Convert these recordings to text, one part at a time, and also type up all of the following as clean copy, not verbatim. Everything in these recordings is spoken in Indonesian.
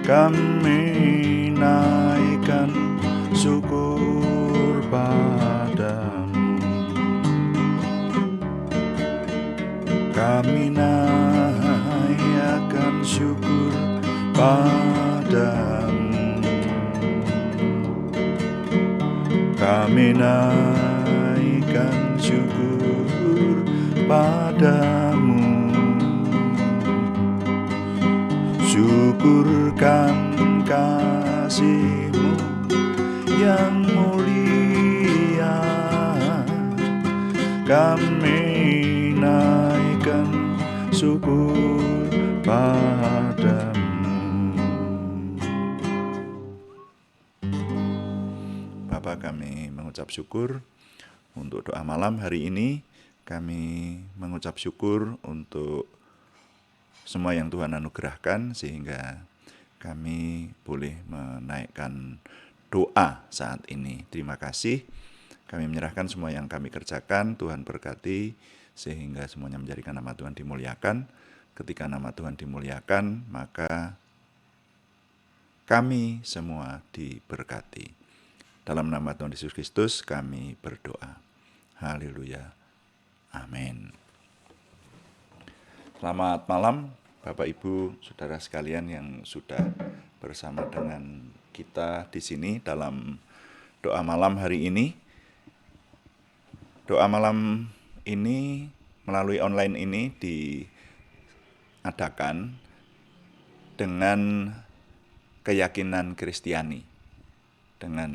kami naikkan syukur padamu. Kami naikkan syukur padamu. Kami naikkan syukur padamu. Syukurkan kasih-Mu yang mulia. Kami naikkan syukur padamu. Bapa, kami mengucap syukur untuk doa malam hari ini. Kami mengucap syukur untuk semua yang Tuhan anugerahkan sehingga kami boleh menaikkan doa saat ini. Terima kasih. Kami menyerahkan semua yang kami kerjakan, Tuhan berkati sehingga semuanya menjadikan nama Tuhan dimuliakan. Ketika nama Tuhan dimuliakan, maka kami semua diberkati. Dalam nama Tuhan Yesus Kristus kami berdoa. Haleluya. Amin. Selamat malam Bapak Ibu, Saudara sekalian yang sudah bersama dengan kita di sini dalam doa malam hari ini. Doa malam ini melalui online ini diadakan dengan keyakinan Kristiani, dengan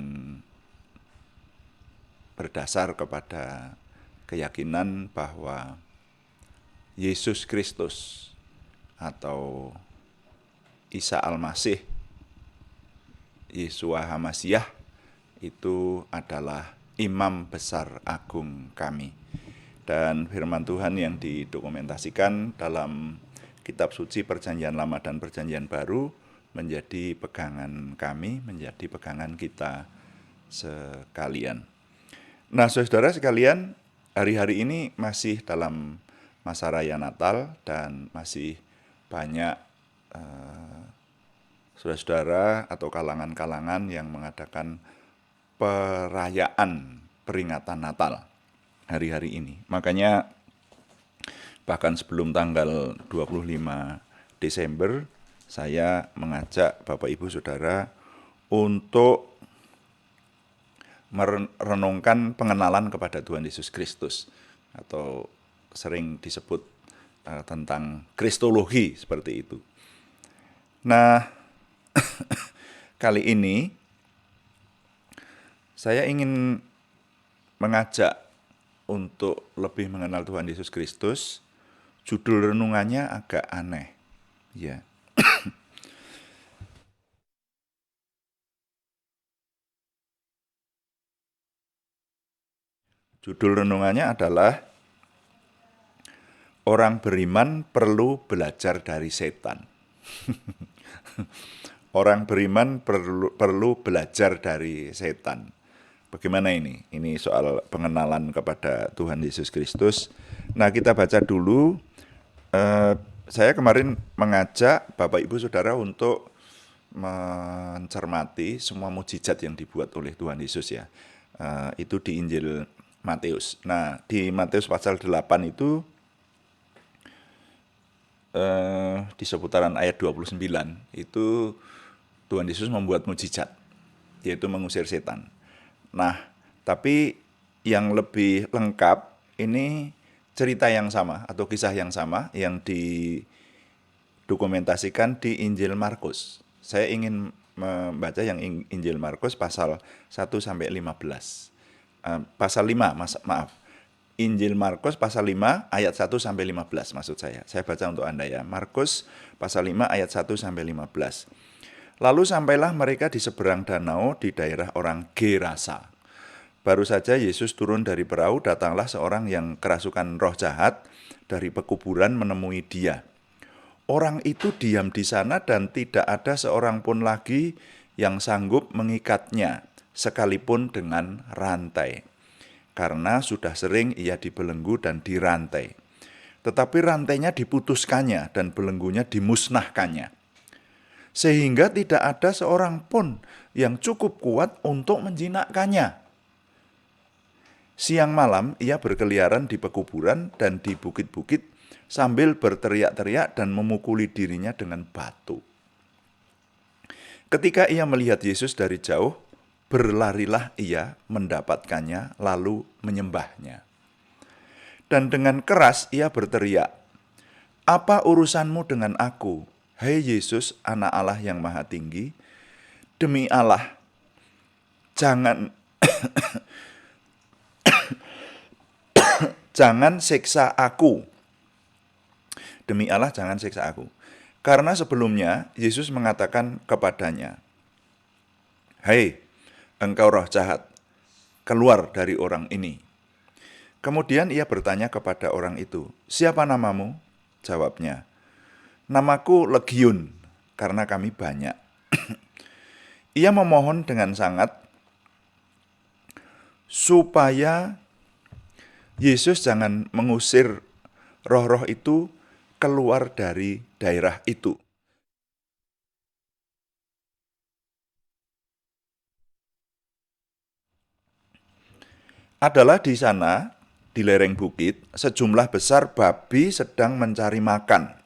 berdasar kepada keyakinan bahwa Yesus Kristus atau Isa Al-Masih, Yeshua HaMasyiah itu adalah imam besar agung kami. Dan firman Tuhan yang didokumentasikan dalam kitab suci Perjanjian Lama dan Perjanjian Baru menjadi pegangan kami, menjadi pegangan kita sekalian. Nah, saudara sekalian, hari-hari ini masih dalam masa raya Natal dan masih banyak saudara-saudara atau kalangan-kalangan yang mengadakan perayaan peringatan Natal hari-hari ini. Makanya bahkan sebelum tanggal 25 Desember saya mengajak Bapak Ibu Saudara untuk merenungkan pengenalan kepada Tuhan Yesus Kristus atau sering disebut tentang kristologi seperti itu. Nah, kali ini saya ingin mengajak untuk lebih mengenal Tuhan Yesus Kristus. Judul renungannya agak aneh, ya. Judul renungannya adalah orang beriman perlu belajar dari setan. Orang beriman perlu belajar dari setan. Bagaimana ini? Ini soal pengenalan kepada Tuhan Yesus Kristus. Nah, kita baca dulu. Saya kemarin mengajak Bapak Ibu Saudara untuk mencermati semua mukjizat yang dibuat oleh Tuhan Yesus ya. Itu di Injil Matius. Nah, di Matius pasal 8 itu di seputaran ayat 29 itu Tuhan Yesus membuat mukjizat, yaitu mengusir setan. Nah, tapi yang lebih lengkap ini cerita yang sama atau kisah yang sama yang didokumentasikan di Injil Markus. Saya ingin membaca yang Injil Markus pasal 1 sampai 15. Pasal 5, maaf. Injil Markus pasal 5 ayat 1 sampai 15 maksud saya. Saya baca untuk Anda ya. Markus pasal 5 ayat 1 sampai 15. Lalu sampailah mereka di seberang danau di daerah orang Gerasa. Baru saja Yesus turun dari perahu, datanglah seorang yang kerasukan roh jahat dari pekuburan menemui dia. Orang itu diam di sana dan tidak ada seorang pun lagi yang sanggup mengikatnya, sekalipun dengan rantai. Karena sudah sering ia dibelenggu dan dirantai. Tetapi rantainya diputuskannya dan belenggunya dimusnahkannya. sehingga tidak ada seorang pun yang cukup kuat untuk menjinakkannya. Siang malam ia berkeliaran di pekuburan dan di bukit-bukit sambil berteriak-teriak dan memukuli dirinya dengan batu. Ketika ia melihat Yesus dari jauh, berlarilah ia mendapatkannya lalu menyembahnya. Dan dengan keras ia berteriak, "Apa urusanmu dengan aku, hai Yesus, Anak Allah yang Maha Tinggi? Demi Allah, jangan siksa aku. Demi Allah, jangan siksa aku." Karena sebelumnya Yesus mengatakan kepadanya, "Hai, engkau roh jahat, keluar dari orang ini." Kemudian ia bertanya kepada orang itu, "Siapa namamu?" Jawabnya, "Namaku Legiun, karena kami banyak." Ia memohon dengan sangat supaya Yesus jangan mengusir roh-roh itu keluar dari daerah itu. Adalah di sana, di lereng bukit, sejumlah besar babi sedang mencari makan.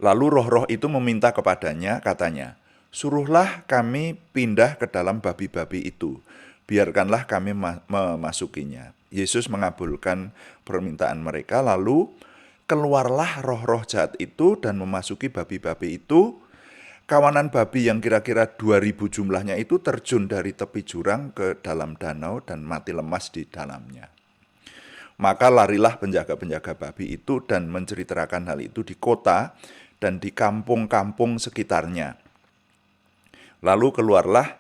Lalu roh-roh itu meminta kepadanya, katanya, "Suruhlah kami pindah ke dalam babi-babi itu. Biarkanlah kami memasukinya." Yesus mengabulkan permintaan mereka, lalu keluarlah roh-roh jahat itu dan memasuki babi-babi itu. Kawanan babi yang kira-kira 2.000 jumlahnya itu terjun dari tepi jurang ke dalam danau dan mati lemas di dalamnya. Maka larilah penjaga-penjaga babi itu dan menceritakan hal itu di kota dan di kampung-kampung sekitarnya. Lalu keluarlah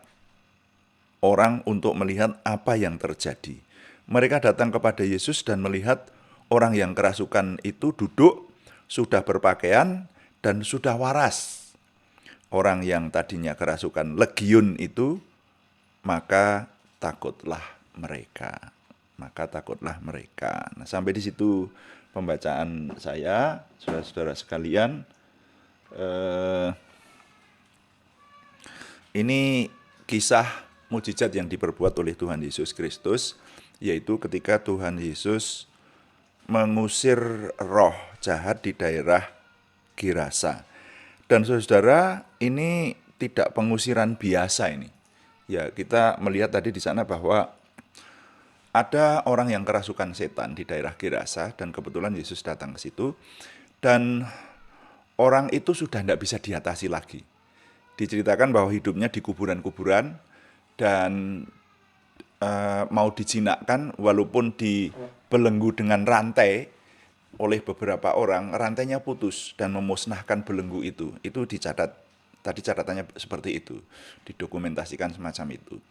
orang untuk melihat apa yang terjadi. Mereka datang kepada Yesus dan melihat orang yang kerasukan itu duduk, sudah berpakaian, dan sudah waras. Orang yang tadinya kerasukan legiun itu, maka takutlah mereka. Maka takutlah mereka. Nah, sampai di situ pembacaan saya, saudara-saudara sekalian. Ini kisah mujizat yang diperbuat oleh Tuhan Yesus Kristus, yaitu ketika Tuhan Yesus mengusir roh jahat di daerah Gerasa. Dan saudara, ini tidak pengusiran biasa ini. Ya, kita melihat tadi di sana bahwa ada orang yang kerasukan setan di daerah Gerasa dan kebetulan Yesus datang ke situ dan orang itu sudah tidak bisa diatasi lagi. Diceritakan bahwa hidupnya di kuburan-kuburan dan mau dijinakkan walaupun dibelenggu dengan rantai oleh beberapa orang, rantainya putus dan memusnahkan belenggu itu. Itu dicatat, tadi catatannya seperti itu, didokumentasikan semacam itu.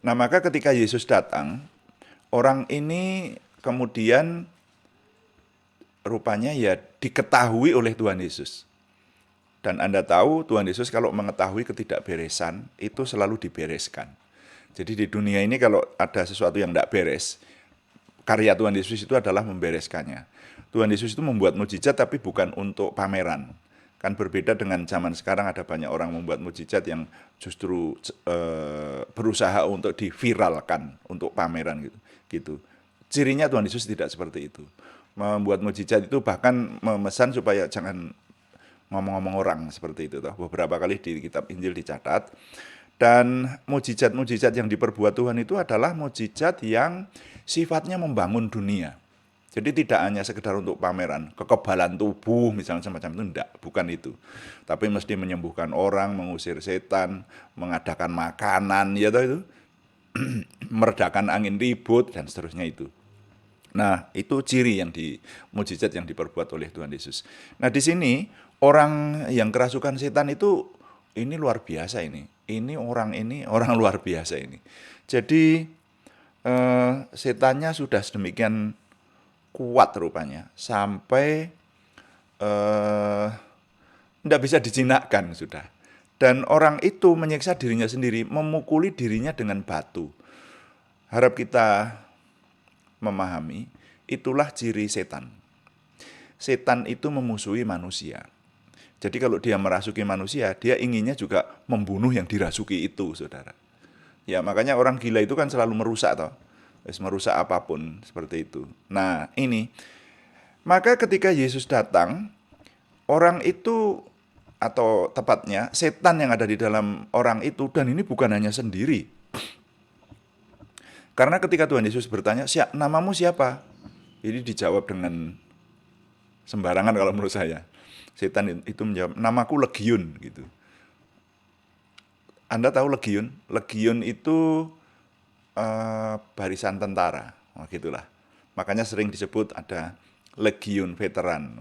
Nah, maka ketika Yesus datang, orang ini kemudian rupanya ya diketahui oleh Tuhan Yesus. Dan Anda tahu Tuhan Yesus kalau mengetahui ketidakberesan itu selalu dibereskan. Jadi di dunia ini kalau ada sesuatu yang tidak beres, karya Tuhan Yesus itu adalah membereskannya. Tuhan Yesus itu membuat mujizat tapi bukan untuk pameran. Kan berbeda dengan zaman sekarang, ada banyak orang membuat mujizat yang justru berusaha untuk diviralkan, untuk pameran gitu. Cirinya Tuhan Yesus tidak seperti itu. Membuat mujizat itu bahkan memesan supaya jangan ngomong-ngomong orang seperti itu. Beberapa kali di kitab Injil dicatat. Dan mujizat-mujizat yang diperbuat Tuhan itu adalah mujizat yang sifatnya membangun dunia. Jadi tidak hanya sekedar untuk pameran, kekebalan tubuh misalnya semacam itu, enggak, bukan itu. Tapi mesti menyembuhkan orang, mengusir setan, mengadakan makanan, ya toh itu, meredakan angin ribut dan seterusnya itu. Nah, itu ciri yang mujizat yang diperbuat oleh Tuhan Yesus. Nah, di sini orang yang kerasukan setan itu ini luar biasa ini. Ini orang luar biasa ini. Jadi setannya sudah sedemikian kuat rupanya sampai tidak bisa dijinakkan sudah. Dan orang itu menyiksa dirinya sendiri, memukuli dirinya dengan batu. Harap kita memahami, itulah ciri setan. Setan itu memusuhi manusia. Jadi kalau dia merasuki manusia, dia inginnya juga membunuh yang dirasuki itu, saudara. Ya makanya orang gila itu kan selalu merusak toh. Merusak apapun seperti itu. Nah ini, maka ketika Yesus datang, orang itu atau tepatnya setan yang ada di dalam orang itu, dan ini bukan hanya sendiri. Karena ketika Tuhan Yesus bertanya, namamu siapa? Jadi dijawab dengan sembarangan kalau menurut saya. Setan itu menjawab, namaku Legiun gitu. Anda tahu Legiun? Legiun itu barisan tentara, gitulah. Makanya sering disebut ada legiun veteran,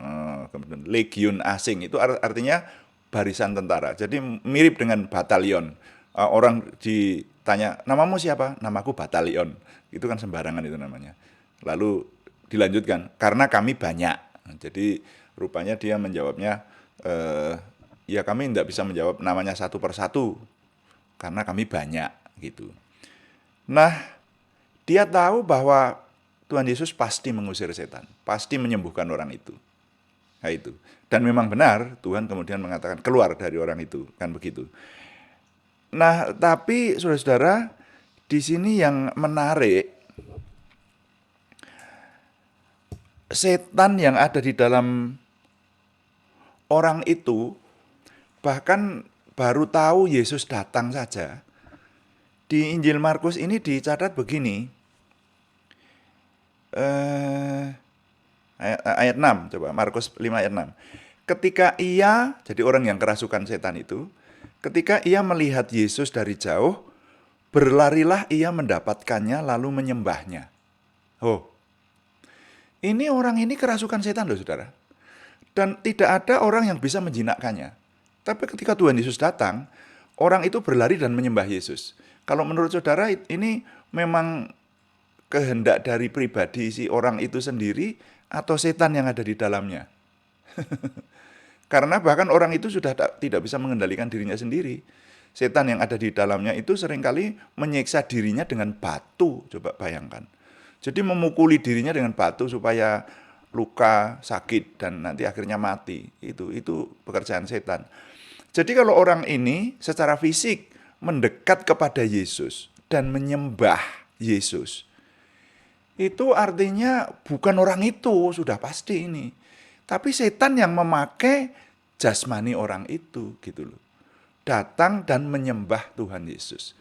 kemudian legiun asing, itu artinya barisan tentara. Jadi mirip dengan batalion. Orang ditanya, namamu siapa? Namaku batalion. Itu kan sembarangan itu namanya. Lalu dilanjutkan, karena kami banyak. Jadi rupanya dia menjawabnya, ya kami tidak bisa menjawab namanya satu persatu, karena kami banyak gitu. Nah, dia tahu bahwa Tuhan Yesus pasti mengusir setan, pasti menyembuhkan orang itu. Nah itu. Dan memang benar, Tuhan kemudian mengatakan keluar dari orang itu, kan begitu. Nah, tapi saudara-saudara, di sini yang menarik, setan yang ada di dalam orang itu, bahkan baru tahu Yesus datang saja. Di Injil Markus ini dicatat begini, ayat 6, coba Markus 5 ayat 6. Ketika ia, jadi orang yang kerasukan setan itu, ketika ia melihat Yesus dari jauh, berlarilah ia mendapatkannya lalu menyembahnya. Oh, ini orang ini kerasukan setan loh saudara. Dan tidak ada orang yang bisa menjinakkannya. Tapi ketika Tuhan Yesus datang, orang itu berlari dan menyembah Yesus. Kalau menurut saudara ini memang kehendak dari pribadi si orang itu sendiri atau setan yang ada di dalamnya? Karena bahkan orang itu sudah tidak bisa mengendalikan dirinya sendiri. Setan yang ada di dalamnya itu seringkali menyiksa dirinya dengan batu, coba bayangkan. Jadi memukuli dirinya dengan batu supaya luka, sakit, dan nanti akhirnya mati. Itu pekerjaan setan. Jadi kalau orang ini secara fisik mendekat kepada Yesus dan menyembah Yesus, itu artinya bukan orang itu, sudah pasti ini. Tapi setan yang memakai jasmani orang itu, gitu loh. Datang dan menyembah Tuhan Yesus.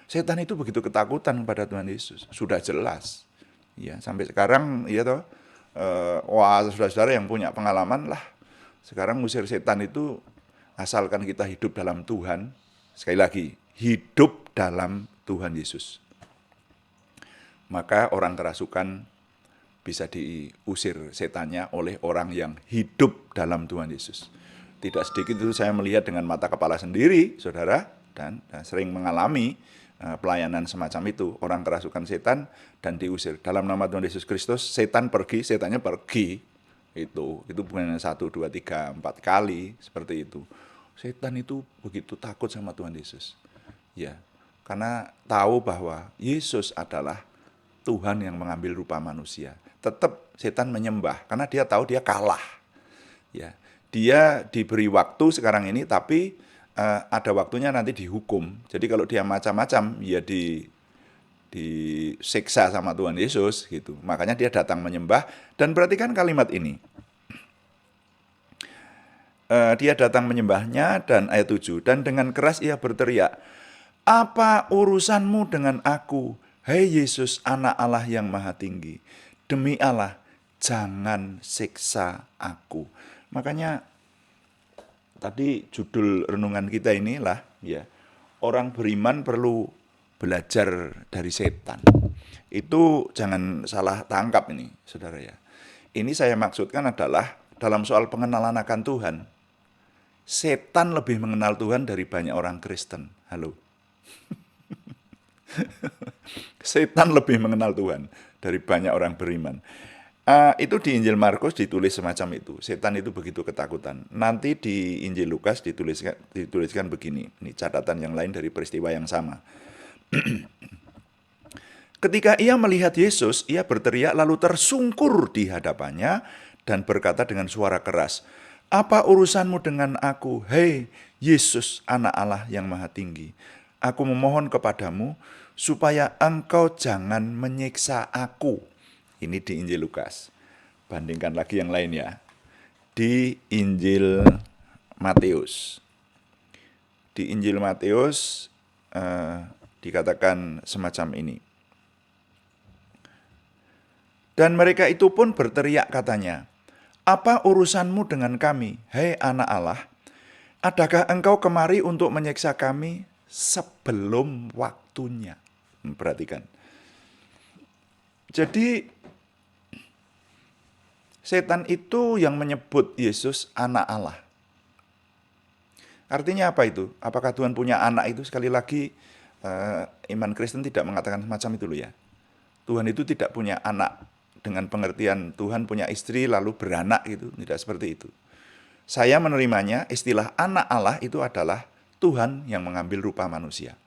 Setan itu begitu ketakutan pada Tuhan Yesus, sudah jelas. Ya, sampai sekarang ya toh, wah saudara-saudara yang punya pengalaman lah. Sekarang ngusir setan itu asalkan kita hidup dalam Tuhan. Sekali lagi, hidup dalam Tuhan Yesus. Maka orang kerasukan bisa diusir setannya oleh orang yang hidup dalam Tuhan Yesus. Tidak sedikit itu saya melihat dengan mata kepala sendiri, saudara, dan sering mengalami pelayanan semacam itu. Orang kerasukan setan dan diusir. Dalam nama Tuhan Yesus Kristus, setan pergi, setannya pergi. Itu bukan 1, 2, 3, 4 kali seperti itu. Setan itu begitu takut sama Tuhan Yesus. Ya, karena tahu bahwa Yesus adalah Tuhan yang mengambil rupa manusia. Tetap setan menyembah karena dia tahu dia kalah. Ya, dia diberi waktu sekarang ini, tapi ada waktunya nanti dihukum. Jadi kalau dia macam-macam, ya disiksa sama Tuhan Yesus gitu. Makanya dia datang menyembah. Dan perhatikan kalimat ini. Dia datang menyembahnya, dan ayat 7, dan dengan keras ia berteriak, apa urusanmu dengan aku, hai Yesus anak Allah yang maha tinggi? Demi Allah, jangan siksa aku. Makanya tadi judul renungan kita inilah, ya, orang beriman perlu belajar dari setan. Itu jangan salah tangkap ini, saudara ya. Ini saya maksudkan adalah dalam soal pengenalan akan Tuhan. Setan lebih mengenal Tuhan dari banyak orang Kristen. Halo. Setan lebih mengenal Tuhan dari banyak orang beriman. Itu di Injil Markus ditulis semacam itu. Setan itu begitu ketakutan. Nanti di Injil Lukas dituliskan begini. Ini catatan yang lain dari peristiwa yang sama. Ketika ia melihat Yesus, ia berteriak lalu tersungkur di hadapannya dan berkata dengan suara keras, Apa urusanmu dengan aku, hei Yesus anak Allah yang maha tinggi? Aku memohon kepadamu supaya engkau jangan menyiksa aku. Ini di Injil Lukas. Bandingkan lagi yang lain ya. Di Injil Matius. Di Injil Matius dikatakan semacam ini. Dan mereka itu pun berteriak katanya, apa urusanmu dengan kami, hei anak Allah? Adakah engkau kemari untuk menyiksa kami sebelum waktunya? Perhatikan. Jadi setan itu yang menyebut Yesus anak Allah. Artinya apa itu? Apakah Tuhan punya anak itu? Sekali lagi iman Kristen tidak mengatakan semacam itu loh ya. Tuhan itu tidak punya anak dengan pengertian Tuhan punya istri lalu beranak gitu, tidak seperti itu. Saya menerimanya istilah anak Allah itu adalah Tuhan yang mengambil rupa manusia.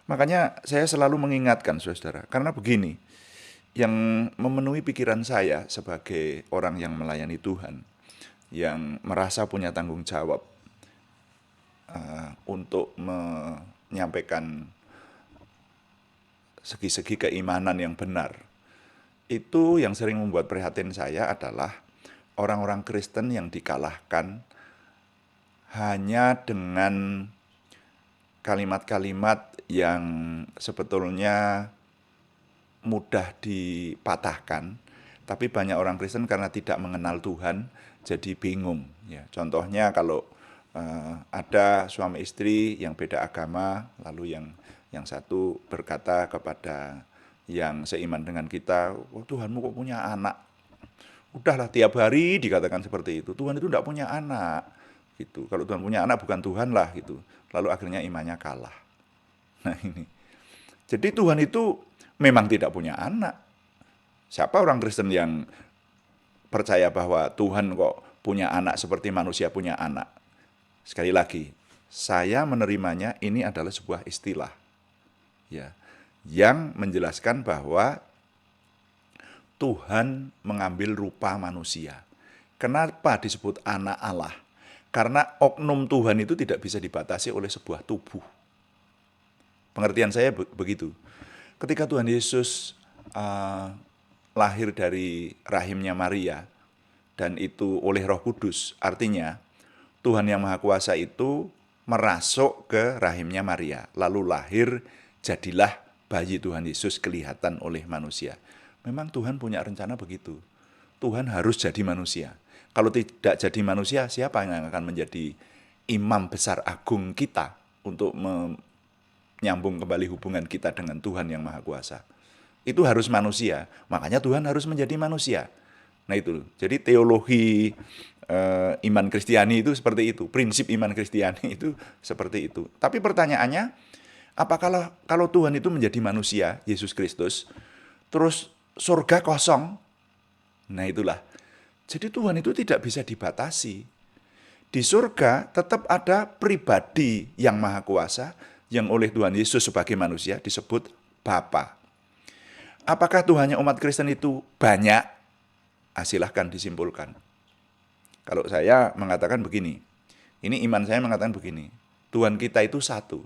Makanya saya selalu mengingatkan saudara, karena begini, yang memenuhi pikiran saya sebagai orang yang melayani Tuhan, yang merasa punya tanggung jawab untuk menyampaikan segi-segi keimanan yang benar. Itu yang sering membuat prihatin saya adalah orang-orang Kristen yang dikalahkan hanya dengan kalimat-kalimat yang sebetulnya mudah dipatahkan, tapi banyak orang Kristen karena tidak mengenal Tuhan jadi bingung. Ya, contohnya kalau ada suami istri yang beda agama, lalu yang satu berkata kepada yang seiman dengan kita, oh, Tuhanmu kok punya anak? Udahlah tiap hari dikatakan seperti itu. Tuhan itu tidak punya anak. Gitu. Kalau Tuhan punya anak bukan Tuhan lah gitu. Lalu akhirnya imannya kalah. Nah ini. Jadi Tuhan itu memang tidak punya anak. Siapa orang Kristen yang percaya bahwa Tuhan kok punya anak seperti manusia punya anak? Sekali lagi, saya menerimanya ini adalah sebuah istilah. Ya, yang menjelaskan bahwa Tuhan mengambil rupa manusia. Kenapa disebut anak Allah? Karena oknum Tuhan itu tidak bisa dibatasi oleh sebuah tubuh. Pengertian saya begitu. Ketika Tuhan Yesus lahir dari rahimnya Maria, dan itu oleh Roh Kudus, artinya Tuhan yang Maha Kuasa itu merasuk ke rahimnya Maria, lalu lahir, jadilah bayi Tuhan Yesus kelihatan oleh manusia. Memang Tuhan punya rencana begitu. Tuhan harus jadi manusia. Kalau tidak jadi manusia, siapa yang akan menjadi imam besar agung kita untuk menyambung kembali hubungan kita dengan Tuhan yang Maha Kuasa? Itu harus manusia. Makanya Tuhan harus menjadi manusia. Nah itu. Jadi teologi iman Kristiani itu seperti itu. Prinsip iman Kristiani itu seperti itu. Tapi pertanyaannya, apakah kalau Tuhan itu menjadi manusia, Yesus Kristus, terus surga kosong? Nah itulah. Jadi Tuhan itu tidak bisa dibatasi. Di surga tetap ada pribadi yang Maha Kuasa, yang oleh Tuhan Yesus sebagai manusia disebut Bapa. Apakah Tuhannya umat Kristen itu banyak? Silahkan disimpulkan. Kalau saya mengatakan begini, ini iman saya mengatakan begini, Tuhan kita itu satu,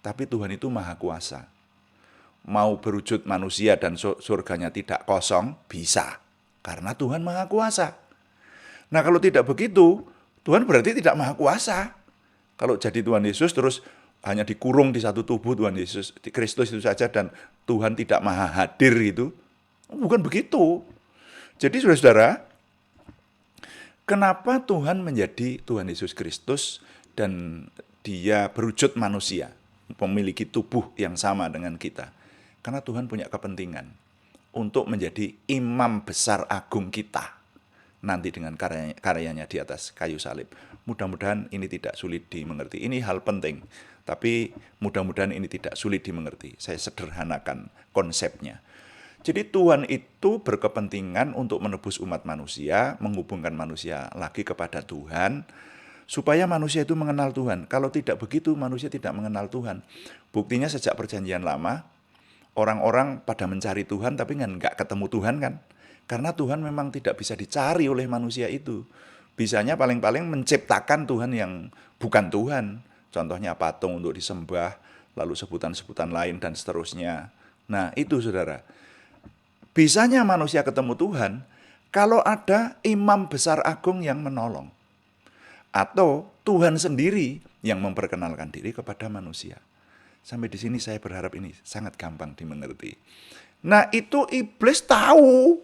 tapi Tuhan itu Maha Kuasa. Mau berwujud manusia dan surganya tidak kosong, bisa. Karena Tuhan Maha Kuasa. Nah kalau tidak begitu, Tuhan berarti tidak Maha Kuasa. Kalau jadi Tuhan Yesus terus hanya dikurung di satu tubuh Tuhan Yesus, Kristus itu saja, dan Tuhan tidak Maha Hadir itu, bukan begitu. Jadi saudara-saudara, kenapa Tuhan menjadi Tuhan Yesus Kristus dan dia berwujud manusia, memiliki tubuh yang sama dengan kita? Karena Tuhan punya kepentingan untuk menjadi imam besar agung kita nanti dengan karyanya di atas kayu salib. Mudah-mudahan ini tidak sulit dimengerti. Ini hal penting, tapi mudah-mudahan ini tidak sulit dimengerti. Saya sederhanakan konsepnya. Jadi Tuhan itu berkepentingan untuk menebus umat manusia, menghubungkan manusia lagi kepada Tuhan, supaya manusia itu mengenal Tuhan. Kalau tidak begitu, manusia tidak mengenal Tuhan. Buktinya sejak perjanjian lama, orang-orang pada mencari Tuhan tapi nggak ketemu Tuhan kan. Karena Tuhan memang tidak bisa dicari oleh manusia itu. Bisanya paling-paling menciptakan Tuhan yang bukan Tuhan. Contohnya patung untuk disembah, lalu sebutan-sebutan lain dan seterusnya. Nah, itu saudara. Bisanya manusia ketemu Tuhan kalau ada imam besar agung yang menolong. Atau Tuhan sendiri yang memperkenalkan diri kepada manusia. Sampai di sini saya berharap ini sangat gampang dimengerti. Nah, itu iblis tahu.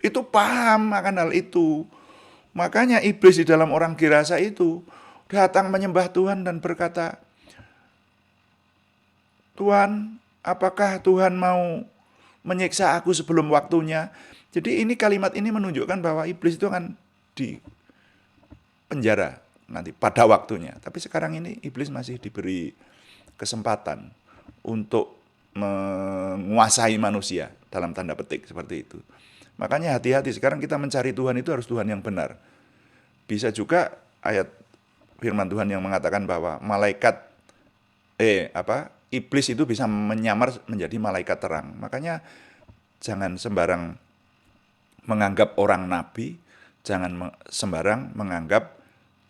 Itu paham akan hal itu. Makanya iblis di dalam orang Gerasa itu datang menyembah Tuhan dan berkata, Tuhan, apakah Tuhan mau menyiksa aku sebelum waktunya? Jadi ini kalimat ini menunjukkan bahwa iblis itu akan di penjara nanti pada waktunya. Tapi sekarang ini iblis masih diberi kesempatan untuk menguasai manusia dalam tanda petik seperti itu. Makanya hati-hati, sekarang kita mencari Tuhan itu harus Tuhan yang benar. Bisa juga ayat firman Tuhan yang mengatakan bahwa iblis itu bisa menyamar menjadi malaikat terang. Makanya jangan sembarang menganggap orang nabi, jangan sembarang menganggap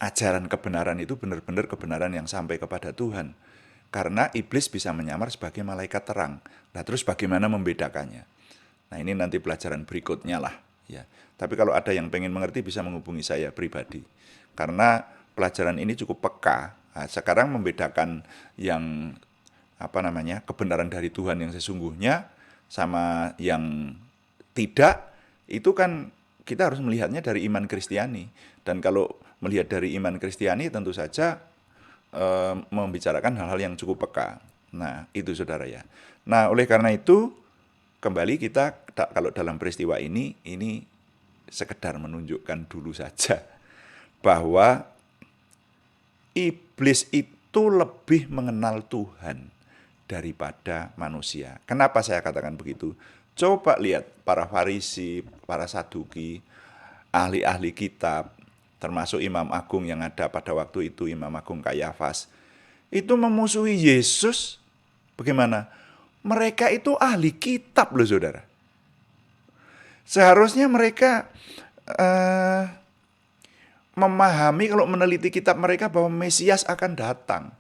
ajaran kebenaran itu benar-benar kebenaran yang sampai kepada Tuhan. Karena iblis bisa menyamar sebagai malaikat terang. Nah, terus bagaimana membedakannya? Nah, ini nanti pelajaran berikutnya lah. Ya. Tapi kalau ada yang pengen mengerti bisa menghubungi saya pribadi. Karena pelajaran ini cukup peka. Nah, sekarang membedakan yang kebenaran dari Tuhan yang sesungguhnya sama yang tidak, itu kan kita harus melihatnya dari iman Kristiani. Dan kalau melihat dari iman Kristiani tentu saja membicarakan hal-hal yang cukup peka. Nah, itu saudara ya. Nah, oleh karena itu, kembali kita kalau dalam peristiwa ini sekedar menunjukkan dulu saja bahwa iblis itu lebih mengenal Tuhan daripada manusia. Kenapa saya katakan begitu? Coba lihat para Farisi, para Saduki, ahli-ahli kitab, termasuk Imam Agung yang ada pada waktu itu, Imam Agung Kayafas, itu memusuhi Yesus. Bagaimana? Mereka itu ahli kitab loh saudara. Seharusnya mereka memahami kalau meneliti kitab mereka bahwa Mesias akan datang.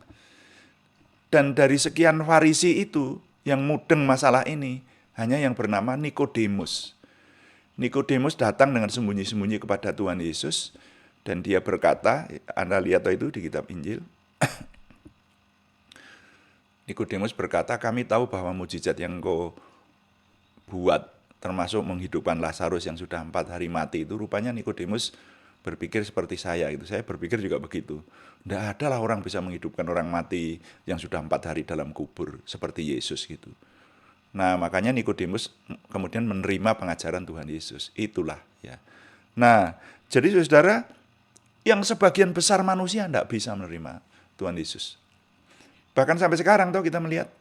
Dan dari sekian Farisi itu yang mudeng masalah ini, hanya yang bernama Nikodemus. Nikodemus datang dengan sembunyi-sembunyi kepada Tuhan Yesus. Dan dia berkata, Anda lihat itu di kitab Injil. Nikodemus berkata, kami tahu bahwa mujizat yang engkau buat, termasuk menghidupkan Lazarus yang sudah 4 hari mati itu, rupanya Nikodemus berpikir seperti saya. Saya berpikir juga begitu. Tidak ada lah orang bisa menghidupkan orang mati yang sudah 4 hari dalam kubur, seperti Yesus gitu. Nah, makanya Nikodemus kemudian menerima pengajaran Tuhan Yesus. Itulah ya. Nah, jadi saudara, yang sebagian besar manusia tidak bisa menerima Tuhan Yesus. Bahkan sampai sekarang kita melihat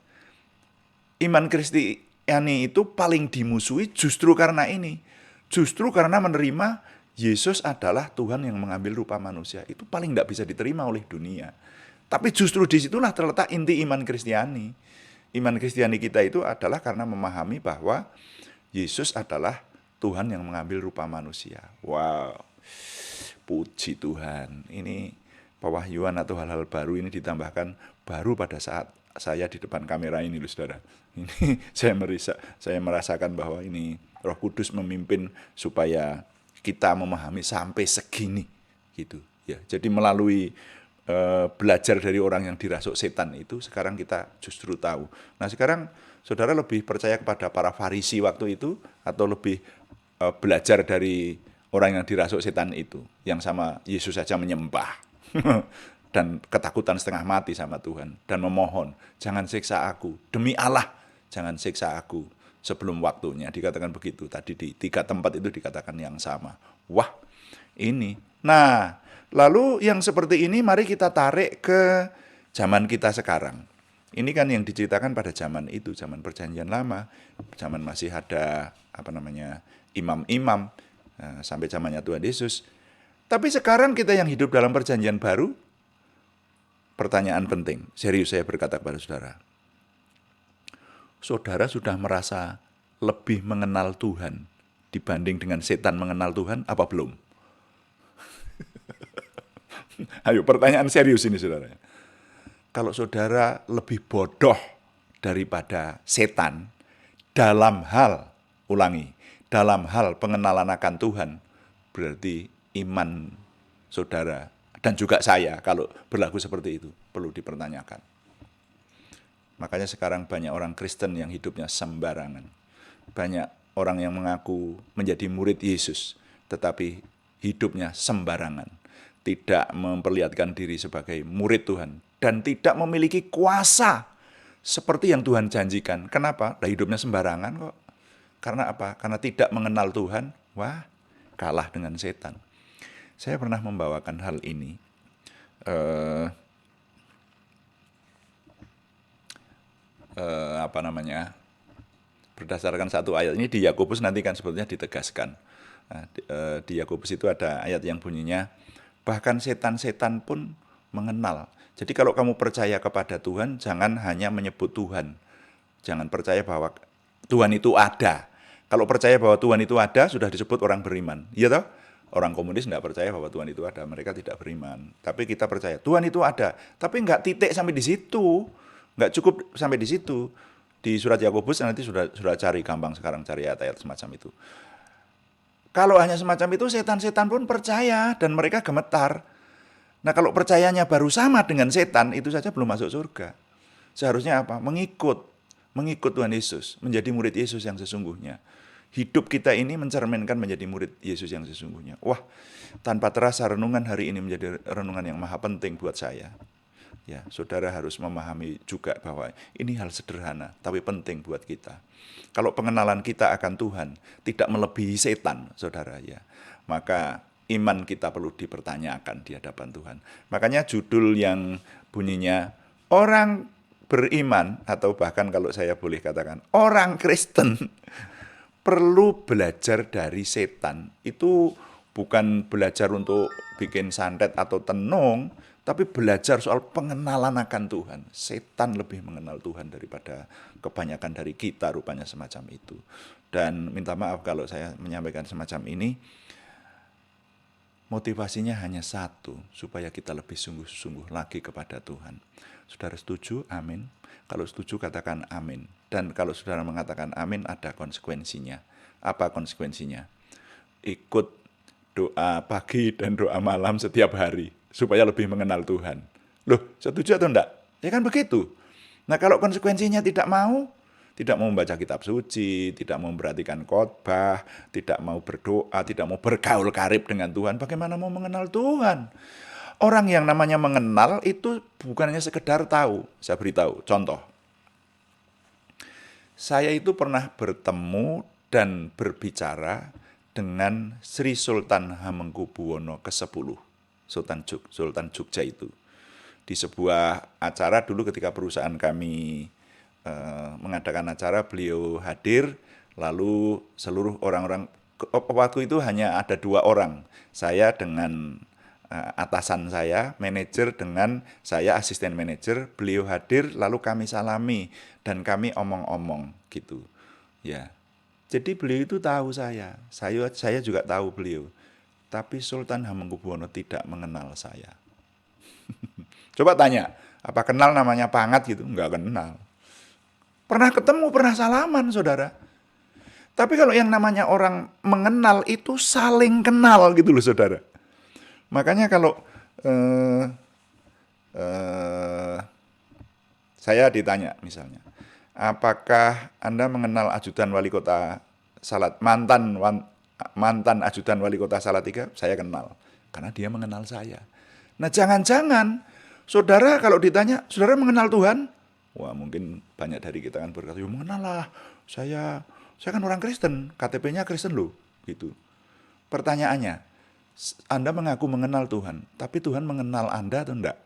iman Kristiani itu paling dimusuhi justru karena ini. Justru karena menerima Yesus adalah Tuhan yang mengambil rupa manusia. Itu paling tidak bisa diterima oleh dunia. Tapi justru disitulah terletak inti iman Kristiani. Iman Kristiani kita itu adalah karena memahami bahwa Yesus adalah Tuhan yang mengambil rupa manusia. Wow. Puji Tuhan, ini pewahyuan atau hal-hal baru ini ditambahkan baru pada saat saya di depan kamera ini, saudara. Ini saya merasakan bahwa ini Roh Kudus memimpin supaya kita memahami sampai segini, gitu. Ya, jadi melalui belajar dari orang yang dirasuk setan itu, sekarang kita justru tahu. Nah, sekarang saudara lebih percaya kepada para Farisi waktu itu atau lebih belajar dari orang yang dirasuk setan itu, yang sama Yesus saja menyembah dan ketakutan setengah mati sama Tuhan dan memohon, jangan siksa aku, demi Allah, jangan siksa aku sebelum waktunya. Dikatakan begitu, tadi di 3 tempat itu dikatakan yang sama. Wah, ini. Nah, lalu yang seperti ini mari kita tarik ke zaman kita sekarang. Ini kan yang diceritakan pada zaman itu, zaman Perjanjian Lama, zaman masih ada imam-imam, sampai zamannya Tuhan Yesus. Tapi sekarang kita yang hidup dalam Perjanjian Baru, pertanyaan penting, serius saya berkata kepada saudara. Saudara sudah merasa lebih mengenal Tuhan dibanding dengan setan mengenal Tuhan, apa belum? Ayo, pertanyaan serius ini, saudara. Kalau saudara lebih bodoh daripada setan dalam hal, ulangi, dalam hal pengenalan akan Tuhan, berarti iman saudara dan juga saya kalau berlaku seperti itu perlu dipertanyakan. Makanya sekarang banyak orang Kristen yang hidupnya sembarangan. Banyak orang yang mengaku menjadi murid Yesus, tetapi hidupnya sembarangan. Tidak memperlihatkan diri sebagai murid Tuhan. Dan tidak memiliki kuasa seperti yang Tuhan janjikan. Kenapa? Nah, hidupnya sembarangan kok. Karena apa? Karena tidak mengenal Tuhan. Wah, kalah dengan setan. Saya pernah membawakan hal ini. Berdasarkan satu ayat ini di Yakobus nanti kan sebetulnya ditegaskan. Nah, di Yakobus itu ada ayat yang bunyinya, bahkan setan-setan pun mengenal. Jadi kalau kamu percaya kepada Tuhan, jangan hanya menyebut Tuhan. Jangan percaya bahwa Tuhan itu ada. Kalau percaya bahwa Tuhan itu ada, sudah disebut orang beriman. Iya toh? Orang komunis nggak percaya bahwa Tuhan itu ada, mereka tidak beriman. Tapi kita percaya Tuhan itu ada, tapi nggak titik sampai di situ, nggak cukup sampai di situ. Di surat Yakobus nanti sudah cari, gampang sekarang cari ayat-ayat semacam itu. Kalau hanya semacam itu, setan-setan pun percaya dan mereka gemetar. Nah, kalau percayanya baru sama dengan setan, itu saja belum masuk surga. Seharusnya apa? Mengikut Tuhan Yesus, menjadi murid Yesus yang sesungguhnya. Hidup kita ini mencerminkan menjadi murid Yesus yang sesungguhnya. Wah, tanpa terasa renungan hari ini menjadi renungan yang maha penting buat saya. Ya, saudara harus memahami juga bahwa ini hal sederhana, tapi penting buat kita. Kalau pengenalan kita akan Tuhan tidak melebihi setan, saudara, ya, maka iman kita perlu dipertanyakan di hadapan Tuhan. Makanya judul yang bunyinya orang beriman, atau bahkan kalau saya boleh katakan orang Kristen perlu belajar dari setan. Itu bukan belajar untuk bikin santet atau tenung, tapi belajar soal pengenalan akan Tuhan. Setan lebih mengenal Tuhan daripada kebanyakan dari kita, rupanya semacam itu. Dan minta maaf kalau saya menyampaikan semacam ini, motivasinya hanya satu, supaya kita lebih sungguh-sungguh lagi kepada Tuhan. Saudara setuju? Amin. Kalau setuju katakan amin. Dan kalau saudara mengatakan amin, ada konsekuensinya. Apa konsekuensinya? Ikut doa pagi dan doa malam setiap hari, supaya lebih mengenal Tuhan. Loh, setuju atau enggak? Ya kan begitu. Nah, kalau konsekuensinya tidak mau membaca kitab suci, tidak mau memperhatikan khotbah, tidak mau berdoa, tidak mau bergaul karib dengan Tuhan, bagaimana mau mengenal Tuhan? Orang yang namanya mengenal itu bukan hanya sekedar tahu. Saya beritahu, contoh. Saya itu pernah bertemu dan berbicara dengan Sri Sultan Hamengkubuwono ke-10, Sultan Jogja itu. Di sebuah acara dulu ketika perusahaan kami mengadakan acara, beliau hadir, lalu seluruh orang-orang, waktu itu hanya ada 2 orang, saya dengan atasan saya, manajer dengan saya asisten manajer, beliau hadir, lalu kami salami dan kami omong-omong gitu. Ya. Jadi beliau itu tahu saya juga tahu beliau. Tapi Sultan Hamengkubuwono tidak mengenal saya. Coba tanya, apa kenal namanya Pangat gitu? Enggak kenal. Pernah ketemu, pernah salaman, saudara. Tapi kalau yang namanya orang mengenal itu saling kenal gitu loh, saudara. Makanya kalau saya ditanya misalnya, apakah Anda mengenal ajudan wali kota Salatiga, mantan ajudan wali kota Salatiga? Saya kenal, karena dia mengenal saya. Nah, jangan-jangan saudara kalau ditanya, saudara mengenal Tuhan? Wah, mungkin banyak dari kita kan berkata, ya mengenal lah, saya kan orang Kristen, KTP-nya Kristen loh, gitu. Pertanyaannya, Anda mengaku mengenal Tuhan, tapi Tuhan mengenal Anda atau enggak?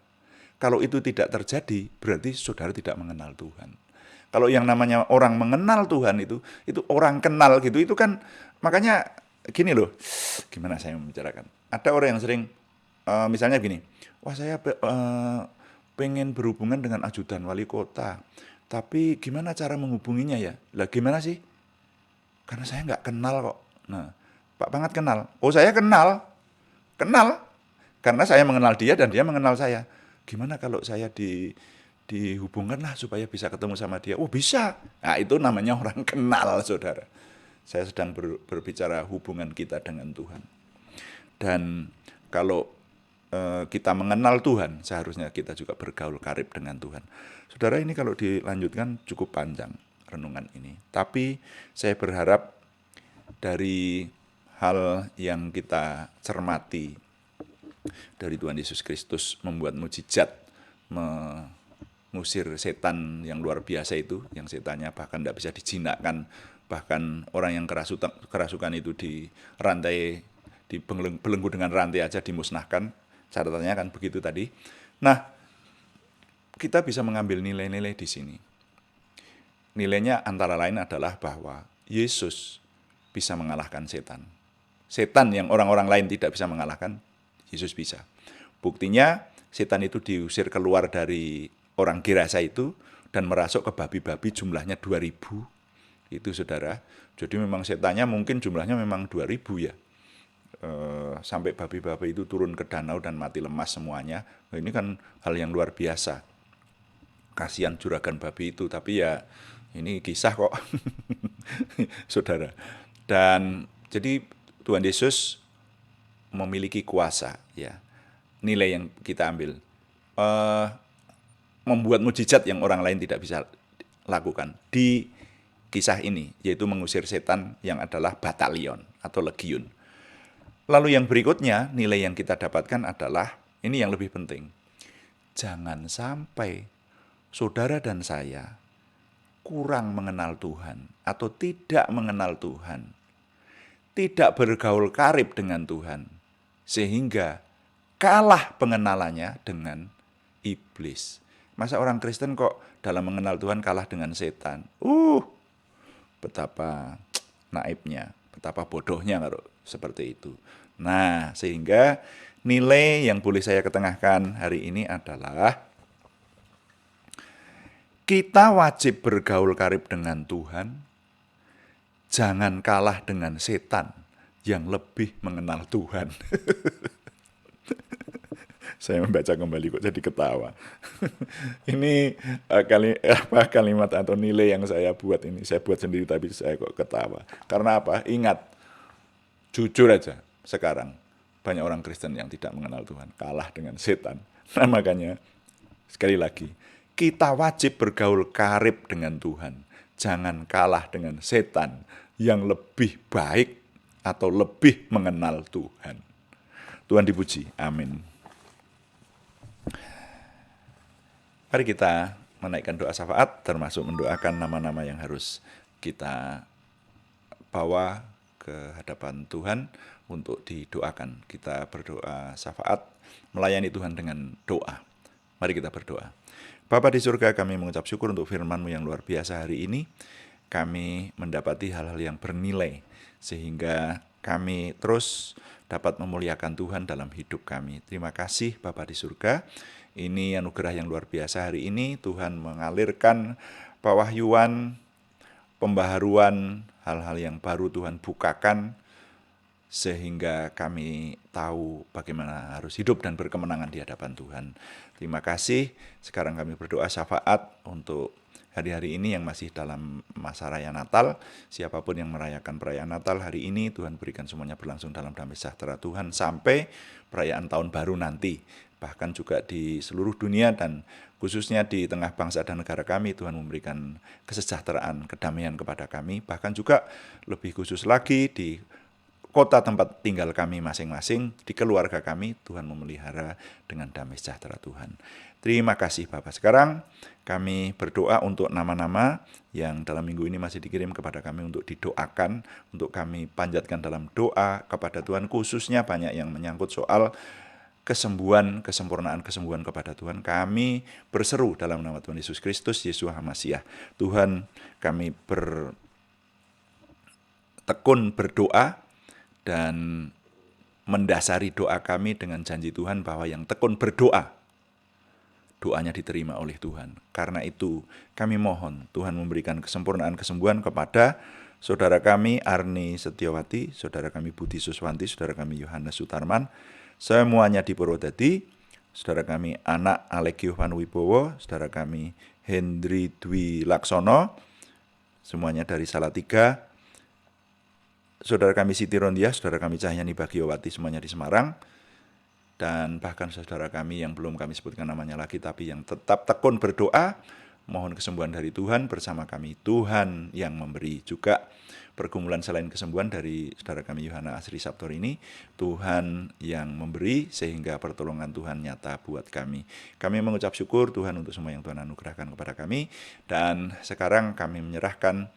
Kalau itu tidak terjadi, berarti saudara tidak mengenal Tuhan. Kalau yang namanya orang mengenal Tuhan itu orang kenal gitu, itu kan, makanya gini loh, gimana saya membicarakan. Ada orang yang sering, misalnya gini, wah saya pengen berhubungan dengan ajudan wali kota, tapi gimana cara menghubunginya ya? Lah gimana sih? Karena saya nggak kenal kok. Nah, Pak Pangat kenal. Oh, saya kenal. Karena saya mengenal dia dan dia mengenal saya. Gimana kalau saya dihubungkan lah supaya bisa ketemu sama dia? Oh bisa. Nah itu namanya orang kenal, saudara. Saya sedang berbicara hubungan kita dengan Tuhan. Dan kalau kita mengenal Tuhan, seharusnya kita juga bergaul karib dengan Tuhan. Saudara, ini kalau dilanjutkan cukup panjang renungan ini. Tapi saya berharap dari hal yang kita cermati dari Tuhan Yesus Kristus membuat mujizat, mengusir setan yang luar biasa itu, yang setannya bahkan tidak bisa dijinakkan, bahkan orang yang kerasukan itu di rantai, dibelenggu dengan rantai aja dimusnahkan. Catatannya kan begitu tadi. Nah, kita bisa mengambil nilai-nilai di sini. Nilainya antara lain adalah bahwa Yesus bisa mengalahkan setan. Setan yang orang-orang lain tidak bisa mengalahkan, Yesus bisa. Buktinya, setan itu diusir keluar dari orang Gerasa itu dan merasuk ke babi-babi, jumlahnya 2000. Itu saudara. Jadi memang setannya mungkin jumlahnya memang 2000 ya. Sampai babi-babi itu turun ke danau dan mati lemas semuanya. Nah, ini kan hal yang luar biasa. Kasihan juragan babi itu, tapi ya ini kisah kok. Saudara. Dan jadi Tuhan Yesus memiliki kuasa ya. Nilai yang kita ambil membuat mujizat yang orang lain tidak bisa lakukan di kisah ini, yaitu mengusir setan yang adalah batalion atau legiun. Lalu yang berikutnya, nilai yang kita dapatkan adalah, ini yang lebih penting. Jangan sampai saudara dan saya kurang mengenal Tuhan atau tidak mengenal Tuhan. Tidak bergaul karib dengan Tuhan. Sehingga kalah pengenalannya dengan iblis. Masa orang Kristen kok dalam mengenal Tuhan kalah dengan setan? Betapa naibnya, betapa bodohnya kalau seperti itu. Nah, sehingga nilai yang boleh saya ketengahkan hari ini adalah kita wajib bergaul karib dengan Tuhan, jangan kalah dengan setan yang lebih mengenal Tuhan. Saya membaca kembali kok jadi ketawa. Ini kalimat atau nilai yang saya buat ini. Saya buat sendiri tapi saya kok ketawa. Karena apa? Ingat, jujur aja sekarang banyak orang Kristen yang tidak mengenal Tuhan, kalah dengan setan. Nah makanya sekali lagi, kita wajib bergaul karib dengan Tuhan. Jangan kalah dengan setan yang lebih baik atau lebih mengenal Tuhan. Tuhan dipuji. Amin. Mari kita menaikkan doa syafaat, termasuk mendoakan nama-nama yang harus kita bawa ke hadapan Tuhan untuk didoakan. Kita berdoa syafaat, melayani Tuhan dengan doa. Mari kita berdoa. Bapa di surga, kami mengucap syukur untuk firman-Mu yang luar biasa hari ini. Kami mendapati hal-hal yang bernilai, sehingga kami terus dapat memuliakan Tuhan dalam hidup kami. Terima kasih Bapa di surga. Ini anugerah yang luar biasa hari ini. Tuhan mengalirkan pewahyuan, pembaharuan, hal-hal yang baru Tuhan bukakan, sehingga kami tahu bagaimana harus hidup dan berkemenangan di hadapan Tuhan. Terima kasih. Sekarang kami berdoa syafaat untuk hari-hari ini yang masih dalam masa raya Natal. Siapapun yang merayakan perayaan Natal hari ini, Tuhan berikan semuanya berlangsung dalam damai sejahtera Tuhan sampai perayaan tahun baru nanti. Bahkan juga di seluruh dunia dan khususnya di tengah bangsa dan negara kami, Tuhan memberikan kesejahteraan, kedamaian kepada kami. Bahkan juga lebih khusus lagi di kota tempat tinggal kami masing-masing, di keluarga kami, Tuhan memelihara dengan damai sejahtera Tuhan. Terima kasih Bapak. Sekarang kami berdoa untuk nama-nama yang dalam minggu ini masih dikirim kepada kami untuk didoakan, untuk kami panjatkan dalam doa kepada Tuhan, khususnya banyak yang menyangkut soal kesembuhan, kesempurnaan kesembuhan kepada Tuhan. Kami berseru dalam nama Tuhan Yesus Kristus, Yeshua HaMasyiah. Tuhan, kami bertekun berdoa dan mendasari doa kami dengan janji Tuhan bahwa yang tekun berdoa, doanya diterima oleh Tuhan. Karena itu kami mohon Tuhan memberikan kesempurnaan kesembuhan kepada saudara kami Arni Setiawati, saudara kami Budi Suswanti, saudara kami Yohanes Sutarman, semuanya di Purwodadi, saudara kami Anak Alegio Panuwibowo, saudara kami Hendri Dwi Laksono, semuanya dari Salatiga, saudara kami Siti Rondia, saudara kami Cahyani Bagiowati, semuanya di Semarang, dan bahkan saudara kami yang belum kami sebutkan namanya lagi, tapi yang tetap tekun berdoa, mohon kesembuhan dari Tuhan bersama kami. Tuhan yang memberi juga pergumulan selain kesembuhan dari saudara kami Yohana Asri Sabtor ini, Tuhan yang memberi sehingga pertolongan Tuhan nyata buat kami. Kami mengucap syukur Tuhan untuk semua yang Tuhan anugerahkan kepada kami, dan sekarang kami menyerahkan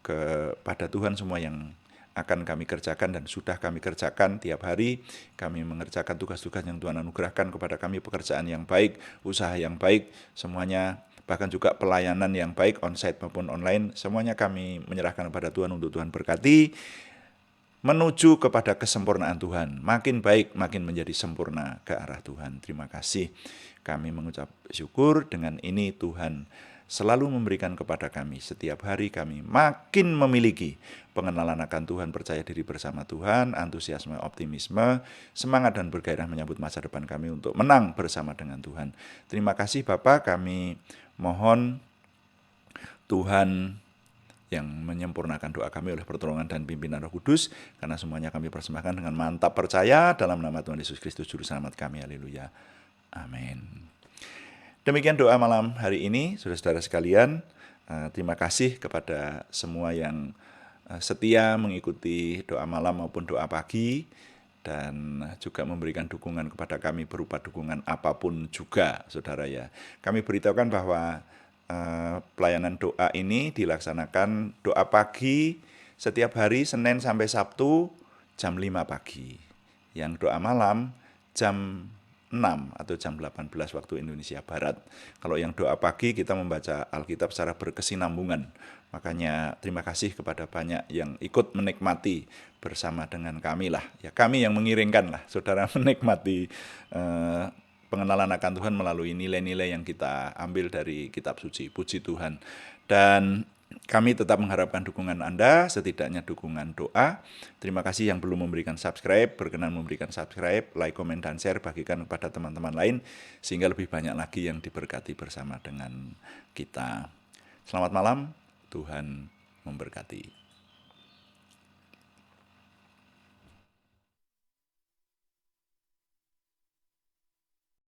kepada Tuhan semua yang akan kami kerjakan dan sudah kami kerjakan tiap hari. Kami mengerjakan tugas-tugas yang Tuhan anugerahkan kepada kami, pekerjaan yang baik, usaha yang baik, semuanya, bahkan juga pelayanan yang baik, onsite maupun online, semuanya kami menyerahkan kepada Tuhan untuk Tuhan berkati, menuju kepada kesempurnaan Tuhan. Makin baik, makin menjadi sempurna ke arah Tuhan. Terima kasih. Kami mengucap syukur, dengan ini Tuhan selalu memberikan kepada kami. Setiap hari kami makin memiliki pengenalan akan Tuhan, percaya diri bersama Tuhan, antusiasme, optimisme, semangat dan bergairah menyambut masa depan kami untuk menang bersama dengan Tuhan. Terima kasih Bapak, kami mohon Tuhan yang menyempurnakan doa kami oleh pertolongan dan pimpinan Roh Kudus, karena semuanya kami persembahkan dengan mantap percaya dalam nama Tuhan Yesus Kristus Juru Selamat kami. Haleluya. Amin. Demikian doa malam hari ini, saudara-saudara sekalian. Terima kasih kepada semua yang setia mengikuti doa malam maupun doa pagi, dan juga memberikan dukungan kepada kami berupa dukungan apapun juga, saudara ya. Kami beritahukan bahwa pelayanan doa ini dilaksanakan doa pagi setiap hari Senin sampai Sabtu jam 5 pagi. Yang doa malam jam 6 atau jam 18 waktu Indonesia Barat. Kalau yang doa pagi kita membaca Alkitab secara berkesinambungan. Makanya terima kasih kepada banyak yang ikut menikmati bersama dengan kami lah. Ya, kami yang mengiringkan lah, saudara menikmati pengenalan akan Tuhan melalui nilai-nilai yang kita ambil dari kitab suci. Puji Tuhan. Dan kami tetap mengharapkan dukungan Anda, setidaknya dukungan doa. Terima kasih yang belum memberikan subscribe, berkenan memberikan subscribe, like, komen, dan share, bagikan kepada teman-teman lain, sehingga lebih banyak lagi yang diberkati bersama dengan kita. Selamat malam, Tuhan memberkati.